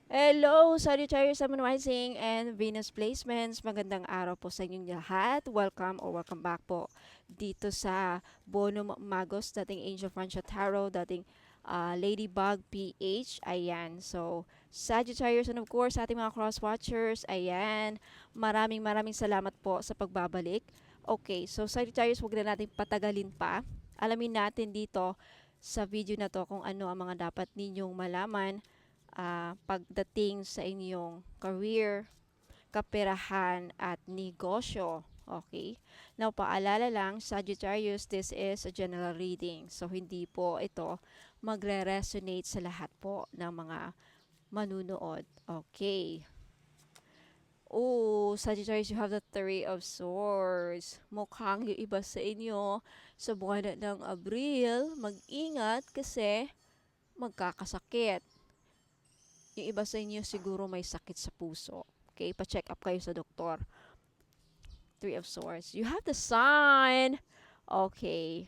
Hello, Sagittarius, Sun Rising, and Venus placements. Magandang araw po sa inyong lahat. Welcome or welcome back po dito sa Bonum Magos, dating Angel Francia Tarot, dating Ladybug PH. Ayan. So, Sagittarius and of course, ating mga cross-watchers. Ayan. Maraming salamat po sa pagbabalik. Okay, so Sagittarius, huwag na natin patagalin pa. Alamin natin dito sa video na to kung ano ang mga dapat ninyong malaman pagdating sa inyong career, kaperahan at negosyo. Okay? Now, paalala lang, Sagittarius, this is a general reading. So, hindi po ito magre-resonate sa lahat po ng mga manunood. Okay. Oh, Sagittarius, you have the Three of Swords. Mukhang yung iba sa inyo sa buwan ng Abril, mag-ingat kasi magkakasakit. Yung iba sa inyo siguro may sakit sa puso. Okay, pa-check up kayo sa doktor. Three of Swords. You have the Sun. Okay.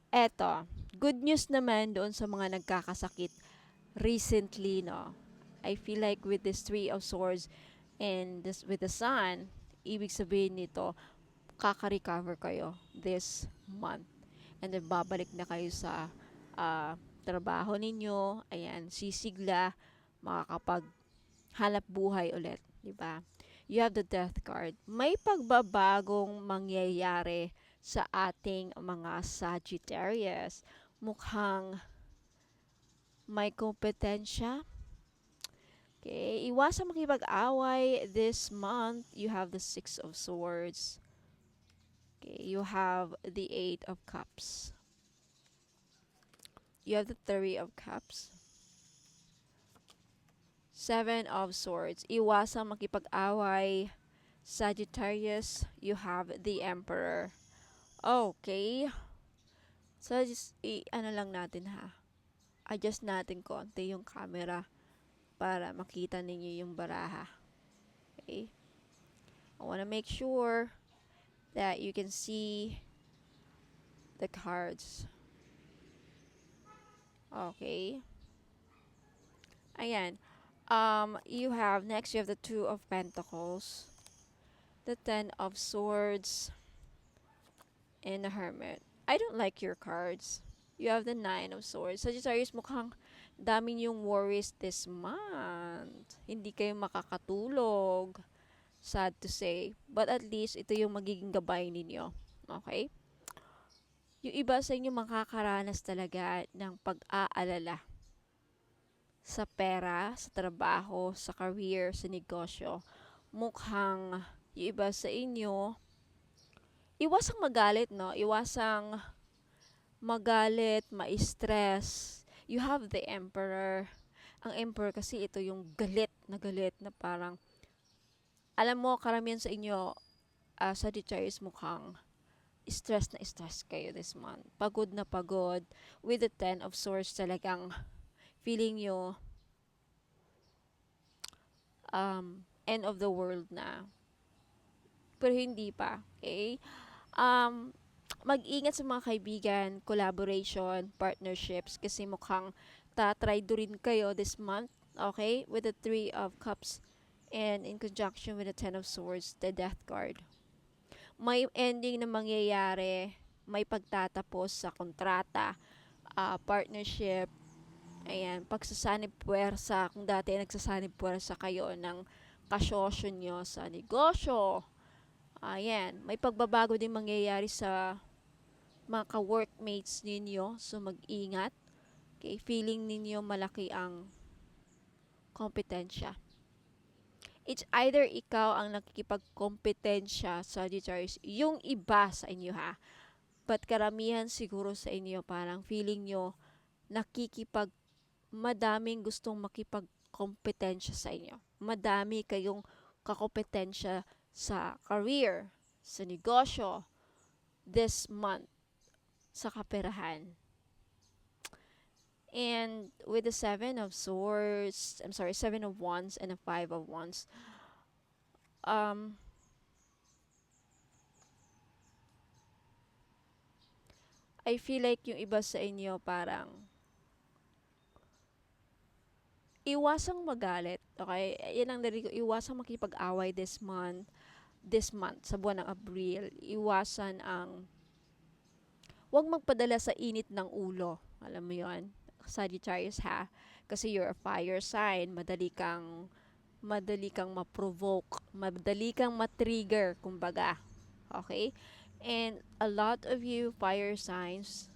Eto, good news naman doon sa mga nagkakasakit recently, no? I feel like with this Three of Swords and this with the Sun, ibig sabihin nito, kaka-recover kayo this month. And then babalik na kayo sa trabaho ninyo. Ayan, sisigla, makakapag hanap buhay ulit, di ba? You have the Death card. May pagbabagong mangyayari sa ating mga Sagittarius. Mukhang may kompetensya. Okay, iwasan makipag-away this month. You have the Six of Swords. Okay, you have the Eight of Cups. You have the Three of Cups. Seven of Swords. Iwasang makipag-away. Sagittarius, you have the Emperor. Okay. So, just, ano lang natin ha. Adjust natin konti yung camera para makita ninyo yung baraha. Okay. I wanna make sure that you can see the cards. Okay. Ayan. You have, next you have the Two of Pentacles, the Ten of Swords, and the Hermit. I don't like your cards. You have the Nine of Swords. Sagittarius, mukhang dami yung worries this month. Hindi kayo makakatulog. Sad to say. But at least, ito yung magiging gabay ninyo. Okay? Yung iba sa inyo makakaranas talaga ng pag-aalala sa pera, sa trabaho, sa career, sa negosyo. Mukhang yung iba sa inyo, iwasang magalit, no? Iwasang magalit, ma-stress. You have the Emperor. Ang Emperor kasi ito yung galit na parang, alam mo, karamihan sa inyo, Sagittarius, mukhang stress na stress kayo this month. Pagod na pagod. With the Ten of Swords, talagang feeling nyo end of the world na. Pero hindi pa. Okay? Mag-ingat sa mga kaibigan, collaboration, partnerships, kasi mukhang tatry do rin kayo this month. Okay? With the Three of Cups and in conjunction with the Ten of Swords, the Death card. May ending na mangyayari, may pagtatapos sa kontrata, partnership, ayan, pagsasanib puwersa, kung dati nagsasanib puwersa kayo ng kasosyo nyo sa negosyo, ayan, may pagbabago din mangyayari sa mga ka-workmates ninyo, so mag-ingat. Okay, feeling ninyo malaki ang kompetensya. It's either ikaw ang nakikipagkompetensya sa Sagittarius, yung iba sa inyo ha, but karamihan siguro sa inyo parang feeling nyo madaming gustong makipagkompetensya sa inyo. Madami kayong kakompetensya sa career, sa negosyo, this month, sa kaperahan. And with the Seven of Swords, I'm sorry, Seven of Wands and the Five of Wands, I feel like yung iba sa inyo parang Iwasang magalit, okay? Yan ang narinig ko, iwasang makipag-away this month, sa buwan ng Abril. Iwasan ang, huwag magpadala sa init ng ulo. Alam mo yon, Sagittarius ha? Kasi you're a fire sign, madali kang ma-provoke, madali kang ma-trigger, kumbaga. Okay? And a lot of you fire signs,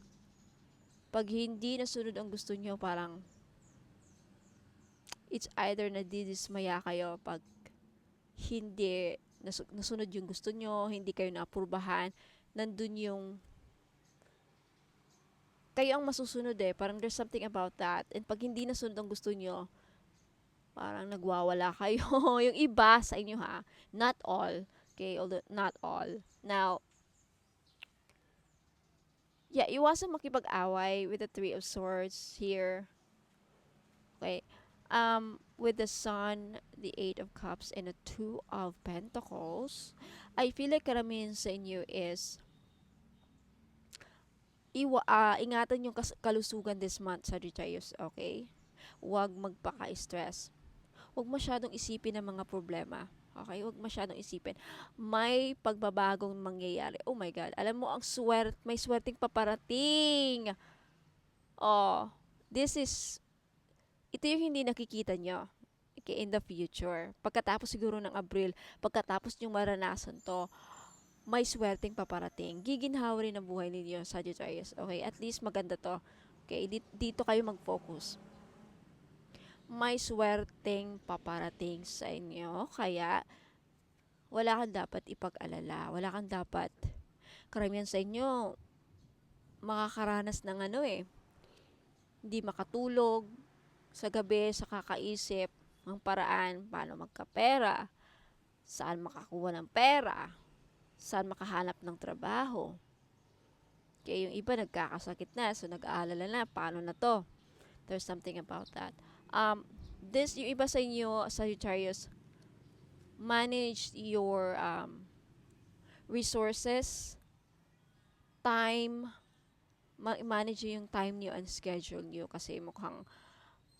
pag hindi nasunod ang gusto nyo, parang it's either nadidismaya kayo pag hindi nasunod yung gusto nyo, hindi kayo naaprubahan, nandun yung kayo ang masusunod eh. Parang there's something about that. And pag hindi nasunod ang gusto nyo, parang nagwawala kayo. Yung iba sa inyo ha. Not all. Okay? Although, not all. Now, yeah, iwasan makipag-away with the Three of Swords here. Okay? With the Sun, the Eight of Cups, and the Two of Pentacles, I feel like karamihan sa inyo is ingatan yung kalusugan this month, Sagittarius, okay? Huwag magpaka-stress. Huwag masyadong isipin ang mga problema. Okay? Huwag masyadong isipin. May pagbabagong mangyayari. Oh my God. Alam mo, may swerteng paparating. Oh, ito yung hindi nakikita nyo. Okay, in the future. Pagkatapos siguro ng Abril, pagkatapos nyo maranasan to, may swerteng paparating. Giginhawa rin ang buhay ninyo, Sagittarius. Okay, at least maganda to. Okay, dito kayo mag-focus. May swerteng paparating sa inyo, kaya wala kang dapat ipag-alala. Wala kang dapat, karamihan sa inyo, makakaranas ng hindi makatulog sa gabi, sa kakaisip ng paraan, paano magkapera, saan makakuha ng pera, saan makahanap ng trabaho. Kaya yung iba nagkakasakit na, so nag-aalala na, paano na to? There's something about that. Yung iba sa inyo, Sagittarius, manage your resources, time, manage yung time niyo and schedule niyo, kasi mukhang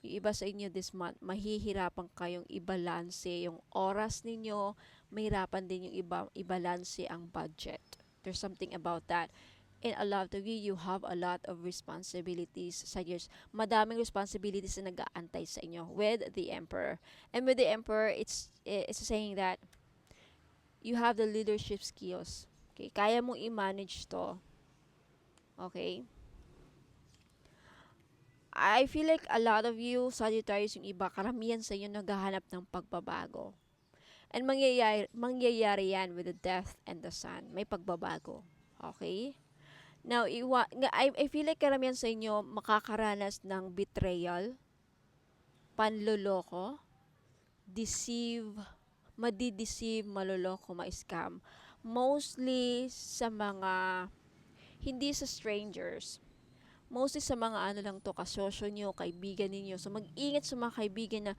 yung iba sa inyo this month, mahihirapan kayong ibalanse yung oras ninyo, mahirapan din yung ibalanse ang budget. There's something about that. And a lot of you have a lot of responsibilities sa years. Madaming responsibilities na nag-aantay sa inyo with the Emperor. And with the Emperor, it's saying that you have the leadership skills. Okay? Kaya mong i-manage to. Okay? I feel like a lot of you, Sagittarius, yung iba, karamihan sa inyo naghahanap ng pagbabago. And mangyayari yan with the Death and the Sun. May pagbabago. Okay? Now, I feel like karamihan sa inyo makakaranas ng betrayal, panloloko, madideceive, maloloko, ma-scam. Mostly sa mga, hindi sa strangers, mostly sa mga lang to, kasosyo nyo, kaibigan ninyo. So, mag-ingat sa mga kaibigan na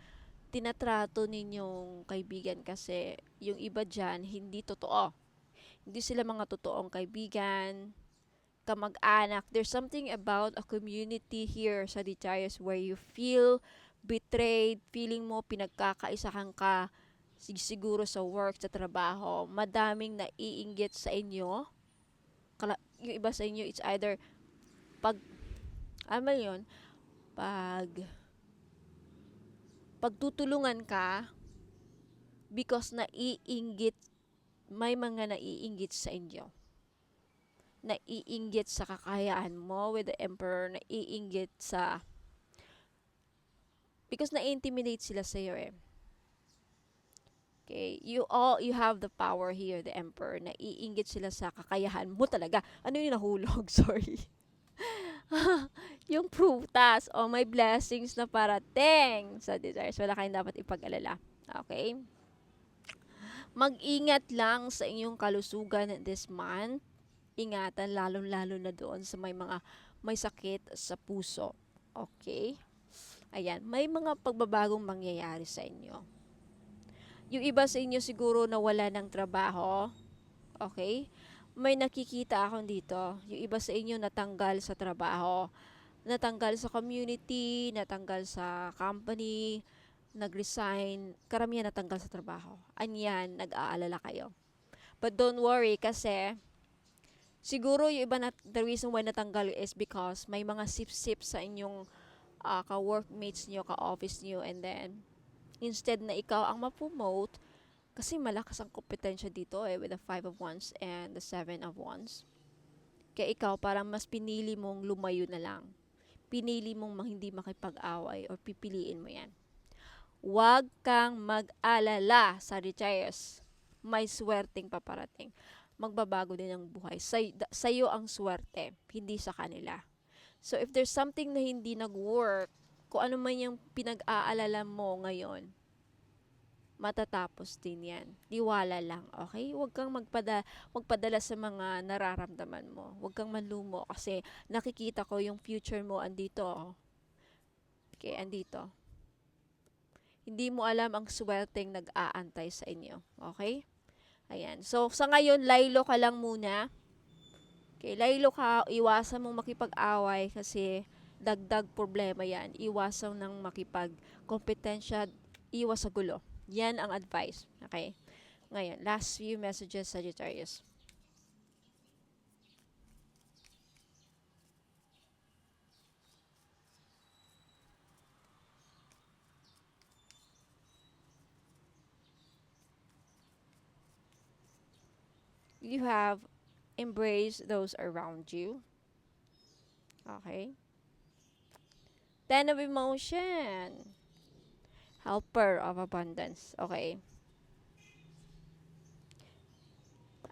tinatrato ninyong kaibigan, kasi yung iba dyan, hindi totoo. Hindi sila mga totoong kaibigan, kamag-anak. There's something about a community here, Sagittarius, where you feel betrayed, feeling mo pinagkakaisahan ka, siguro sa work, sa trabaho. Madaming naiinggit sa inyo. Yung iba sa inyo, it's either yun, pagtutulungan ka because may mga naiinggit sa inyo. Naiinggit sa kakayahan mo with the Emperor, naiinggit because na-intimidate sila sa iyo eh. Okay, you have the power here, the Emperor. Naiinggit sila sa kakayahan mo talaga. Ano yung nahulog? Sorry. Yung prutas o may blessings na parating sa desires. Wala kayong dapat ipag-alala. Okay? Mag-ingat lang sa inyong kalusugan this month. Ingatan lalo-lalo na doon sa may sakit sa puso. Okay? Ayan, may mga pagbabagong mangyayari sa inyo. Yung iba sa inyo siguro nawala ng trabaho. Okay? May nakikita ako dito. Yung iba sa inyo natanggal sa trabaho. natanggal sa community, natanggal sa company, nag-resign, karamihan natanggal sa trabaho. Anyan, nag-aalala kayo. But don't worry kasi siguro yung iba na the reason why natanggal is because may mga sip-sip sa inyong ka-workmates nyo, ka-office nyo, and then instead na ikaw ang ma-promote, kasi malakas ang kompetensya dito with the 5 of Wands and the 7 of Wands. Kaya ikaw parang mas pinili mong lumayo na lang. Pinili mong hindi makipag-away or pipiliin mo yan. Huwag kang mag-alala, Sagittarius. May swerteng paparating. Magbabago din ang buhay. Sa'yo ang swerte, hindi sa kanila. So if there's something na hindi nag-work, kung ano man yung pinag-aalala mo ngayon, matatapos din yan. Tiwala lang, okay? Huwag kang magpadala sa mga nararamdaman mo. Huwag kang manlumo kasi nakikita ko yung future mo andito. Okay, andito. Hindi mo alam ang swerteng nag-aantay sa inyo. Okay? Ayan. So, sa ngayon, laylo ka lang muna. Okay, laylo ka. Iwasan mong makipag-away kasi dagdag problema yan. Iwasan ng makipag-kompetensya. Iwas sa gulo. Yan ang advice. Okay? Ngayon, last few messages, Sagittarius. You have embraced those around you. Okay? 10 of Emotion. Helper of Abundance. Okay?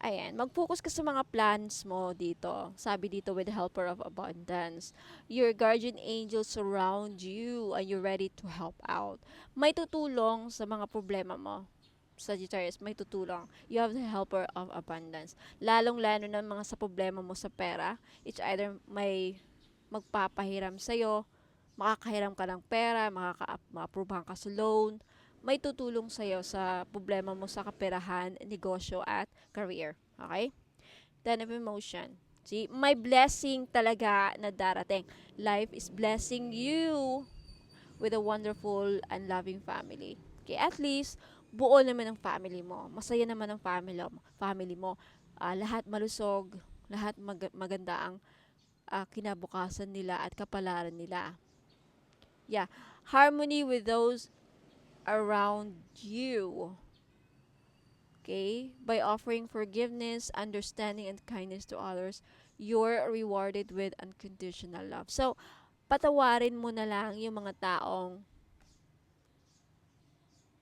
Ayan, mag-focus ka sa mga plans mo dito. Sabi dito with the Helper of Abundance. Your guardian angels surround you and you're ready to help out. May tutulong sa mga problema mo. Sagittarius, may tutulong. You have the Helper of Abundance. Lalong-lalo na mga sa problema mo sa pera. It's either may magpapahiram sa'yo, makakahiram ka ng pera, ma-approvehan ka sa loan, may tutulong sa'yo sa problema mo sa kaperahan, negosyo, at career. Okay? 10 of Emotion. See, may blessing talaga na darating. Life is blessing you with a wonderful and loving family. Okay, at least, buo naman ang family mo. Masaya naman ang family mo. Lahat malusog, lahat maganda ang kinabukasan nila at kapalaran nila. Yeah, harmony with those around you. Okay? By offering forgiveness, understanding, and kindness to others, you're rewarded with unconditional love. So, patawarin mo na lang yung mga taong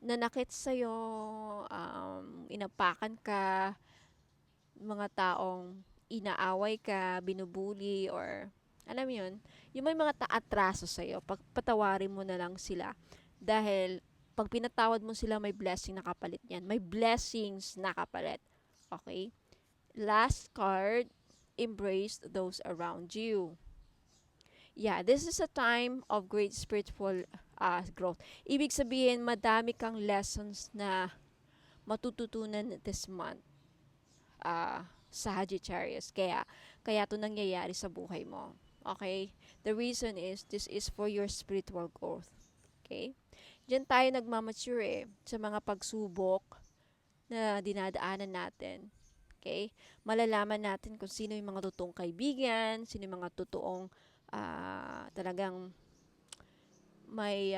nanakit sa'yo, inapakan ka, mga taong inaaway ka, binubuli, or alam mo yun, yung may mga atraso sa'yo, patawarin mo na lang sila. Dahil, pag pinatawad mo sila, may blessing na kapalit yan. May blessings na kapalit. Okay? Last card, embrace those around you. Yeah, this is a time of great spiritual growth. Ibig sabihin, madami kang lessons na matututunan this month. Sagittarius. Kaya to nangyayari sa buhay mo. Okay? The reason is, this is for your spiritual growth. Okay? Diyan tayo nagmamature sa mga pagsubok na dinadaanan natin. Okay? Malalaman natin kung sino yung mga totoong kaibigan, sino yung mga totoong talagang may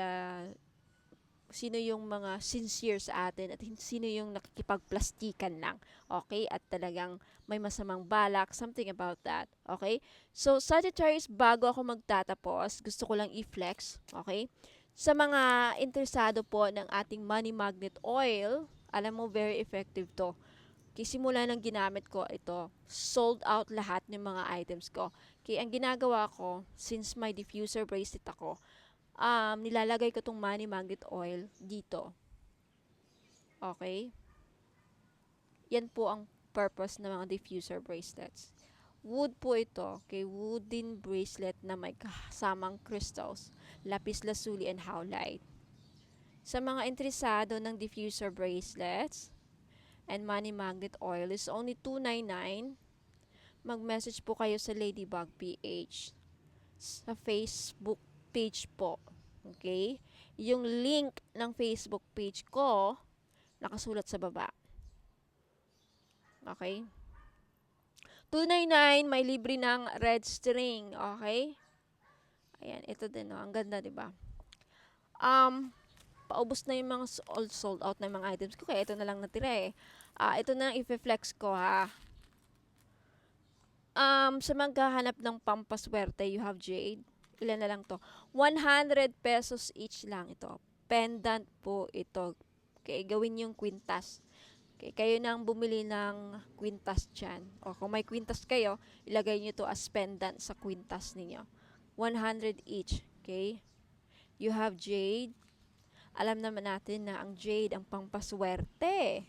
sino yung mga sincere sa atin at sino yung nakikipagplastikan lang. Okay? At talagang may masamang balak, something about that. Okay? So, Sagittarius, bago ako magtatapos, gusto ko lang i-flex. Okay? Sa mga interesado po ng ating money magnet oil, alam mo, very effective to. Simula nang ginamit ko ito, sold out lahat ng mga items ko. Kaya ang ginagawa ko, since may diffuser bracelet ako, nilalagay ko tong money magnet oil dito. Okay? Yan po ang purpose ng mga diffuser bracelets. Wood po ito, okay, wooden bracelet na may kasamang crystals, lapis lazuli, and howlite. Sa mga interesado ng diffuser bracelets and money magnet oil is only $299. Mag-message po kayo sa Ladybug PH. sa Facebook page po. Okay? Yung link ng Facebook page ko, nakasulat sa baba. Okay? 299, may libre ng red string. Okay? Ayan, ito din, no? Ang ganda, di ba? Paubos na yung mga all sold out na mga items ko, kaya ito na lang natira eh. Ito na lang i-flex ko, ha. Sa maghahanap ng pampaswerte, you have jade. Ilan na lang to? 100 pesos each lang ito. Pendant po ito. Okay, gawin yung quintas. Okay, kayo nang bumili ng quintas dyan. O kung may quintas kayo, ilagay nyo to as pendant sa quintas ninyo. 100 each. Okay? You have jade. Alam naman natin na ang jade ang pampaswerte.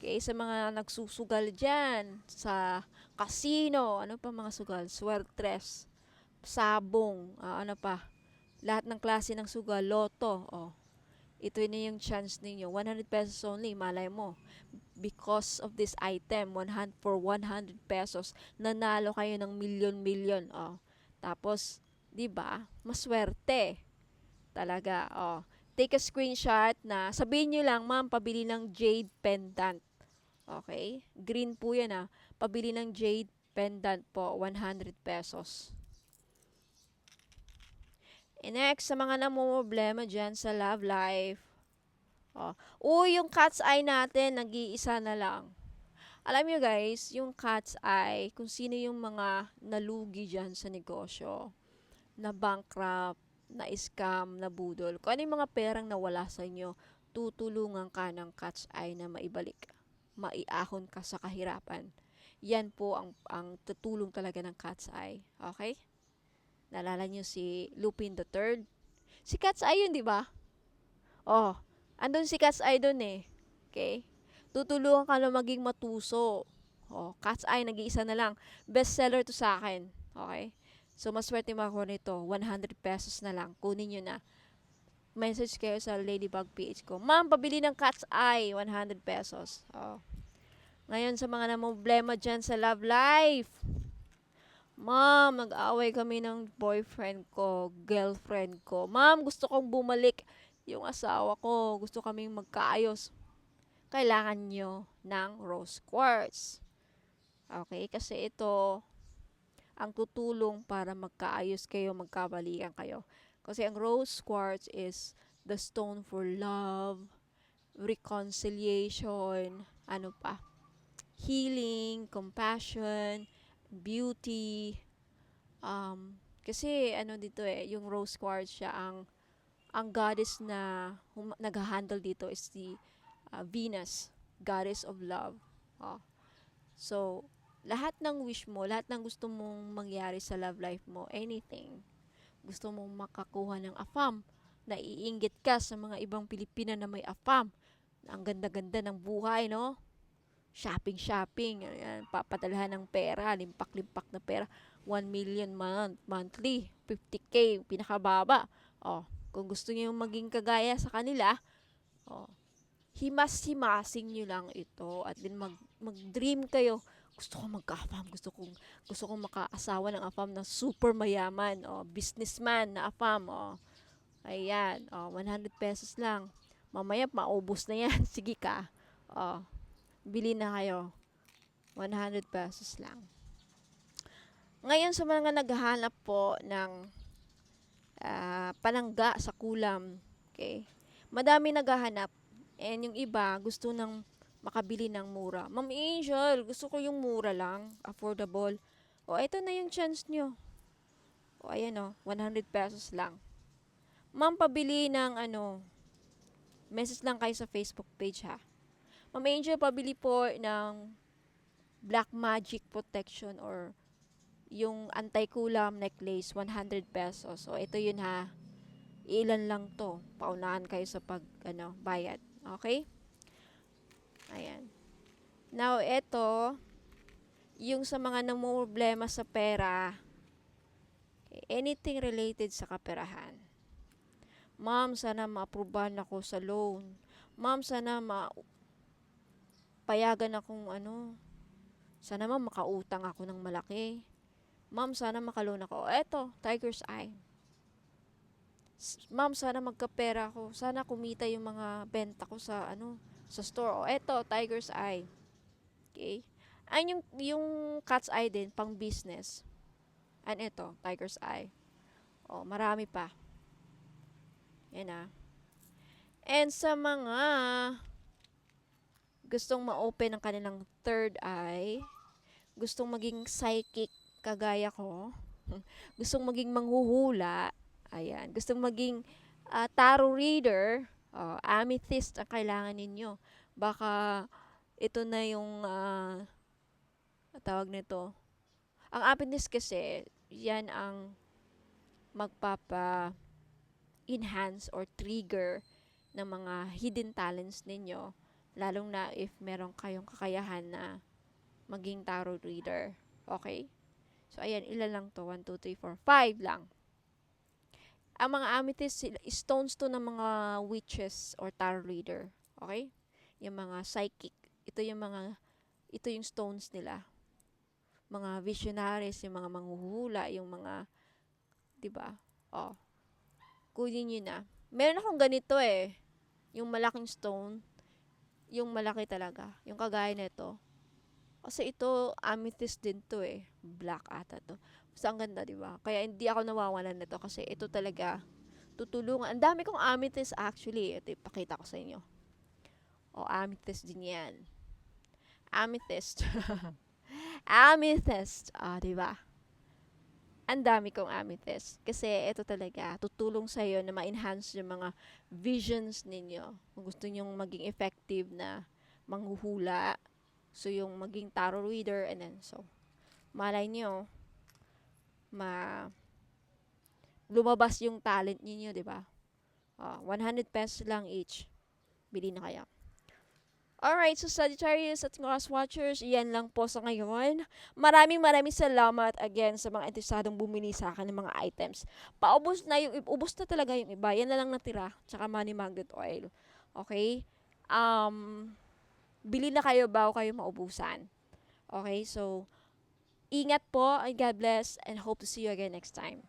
Okay, sa mga nagsusugal dyan, sa casino, ano pa mga sugal? Swertres, sabong, ano pa? Lahat ng klase ng sugal, loto, oh. Ito na yung chance ninyo. 100 pesos only, malay mo. Because of this item, 100 for 100 pesos, nanalo kayo ng milyon-milyon, oh. Tapos, 'di ba? Maswerte. Talaga, oh. Take a screenshot na sabihin nyo lang, ma'am, pabili ng jade pendant. Okay? Green po yan, pabili ng jade pendant po, 100 pesos. And next, sa mga namumroblema dyan sa love life. Yung cat's eye natin, nag-iisa na lang. Alam nyo guys, yung cat's eye, kung sino yung mga nalugi dyan sa negosyo, na bankrupt, na scam, na budol, kung ano yung mga perang nawala sa inyo, tutulungan ka ng cat's eye na maibalik. Maiahon ka sa kahirapan. Yan po ang tutulong talaga ng cat's eye. Okay? Naalala nyo si Lupin the Third? Si cat's eye yun, di ba? Oh, andun si cat's eye dun eh. Okay? Tutulungan ka na maging matuso. Oh, cat's eye, nag-iisa na lang. Bestseller to sa akin. Okay? So, maswerte mo ako nito. 100 pesos na lang. Kunin nyo na. Message kayo sa Ladybug PH ko. Ma'am, pabili ng cat's eye. 100 pesos. Oh. Ngayon sa mga namumblema dyan sa love life. Ma'am, nag-away kami ng boyfriend ko, girlfriend ko. Ma'am, gusto kong bumalik yung asawa ko. Gusto kaming magkaayos. Kailangan nyo ng rose quartz. Okay? Kasi ito ang tutulong para magkaayos kayo, magkabalikan kayo. Kasi ang rose quartz is the stone for love, reconciliation, ano pa, healing, compassion, beauty. Kasi ano dito yung rose quartz siya, ang goddess na nag-handle dito is si Venus, goddess of love. So, lahat ng wish mo, lahat ng gusto mong mangyari sa love life mo, anything, gusto mong makakuha ng AFAM, naiinggit ka sa mga ibang Pilipina na may AFAM, ang ganda-ganda ng buhay, no? Shopping, ayan, papadalhan ng pera, limpak-limpak na pera, 1 million monthly, 50K, pinakababa. Kung gusto niyo maging kagaya sa kanila, himas-himasing nyo lang ito at then mag-dream kayo. Gusto kong magka-AFAM, gusto kong makaasawa ng AFAM na super mayaman, businessman na AFAM, ayan, 100 pesos lang. Mamaya maubos na yan. Sige ka. Bili na kayo. 100 pesos lang. Ngayon sa mga naghahanap po ng panangga sa kulam, okay? Madami naghahanap. And yung iba, gusto nang makabili ng mura. Ma'am Angel, gusto ko yung mura lang, affordable. Ito na yung chance nyo. Ayan 100 pesos lang. Ma'am, pabili ng message lang kayo sa Facebook page ha. Ma'am Angel, pabili po ng Black Magic Protection or yung anti-kulam necklace, 100 pesos. Ito yun ha. Ilan lang to. Paunahan kayo sa bayad. Okay? Ayan. Now, ito, yung sa mga namumroblema sa pera, anything related sa kaperahan. Ma'am, sana ma-aprobahan ako sa loan. Ma'am, sana payagan akong sana ma'am makautang ako ng malaki. Ma'am, sana makaloan ako. Eto, tiger's eye. Ma'am, sana magkapera ako. Sana kumita yung mga benta ko sa sa store. O eto, tiger's eye. Okay? Yung cat's eye din, pang business. And ito, tiger's eye. O, marami pa. Yan ah. And sa mga gustong ma-open ang kanilang third eye, gustong maging psychic kagaya ko, gustong maging manghuhula, ayan, gustong maging tarot reader, amethyst ang kailangan ninyo. Baka ito na yung tawag nito. Ang amethyst kasi, yan ang magpapa-enhance or trigger ng mga hidden talents ninyo, lalong na if meron kayong kakayahan na maging tarot reader. Okay? So, ayan, ilan lang to? 1, 2, 3, 4, 5 lang. Ang mga amethyst, stones to ng mga witches or tarot reader. Okay? Yung mga psychic. Ito yung stones nila. Mga visionaries, yung mga manghuhula, yung mga, diba? Oh, kunin nyo na. Meron akong ganito eh. Yung malaking stone. Yung malaki talaga. Yung kagaya nito. Kasi ito, amethyst din to eh. Black ata to. Basta ang ganda, diba? Kaya hindi ako nawawalan nito kasi ito talaga tutulungan. Ang dami kong amethyst actually. Ito, ipakita ko sa inyo. O, amethyst din yan. Amethyst. Amethyst. Diba? Ang dami kong amethyst. Kasi ito talaga, tutulong sa iyo na ma-enhance yung mga visions ninyo. Kung gusto nyong maging effective na manghuhula, so yung maging tarot reader, and then so, malay nyo, lumabas yung talent ninyo, di ba? 100 pesos lang each. Bili na kayo. Alright, so Sagittarius at Cross Watchers, yan lang po sa ngayon. Maraming salamat again sa mga interesadong bumili sa akin ng mga items. Ubos na talaga yung iba. Yan na lang natira, tsaka money magnet oil. Okay? Bili na kayo bago kayo maubusan. Okay, so ingat po and God bless and hope to see you again next time.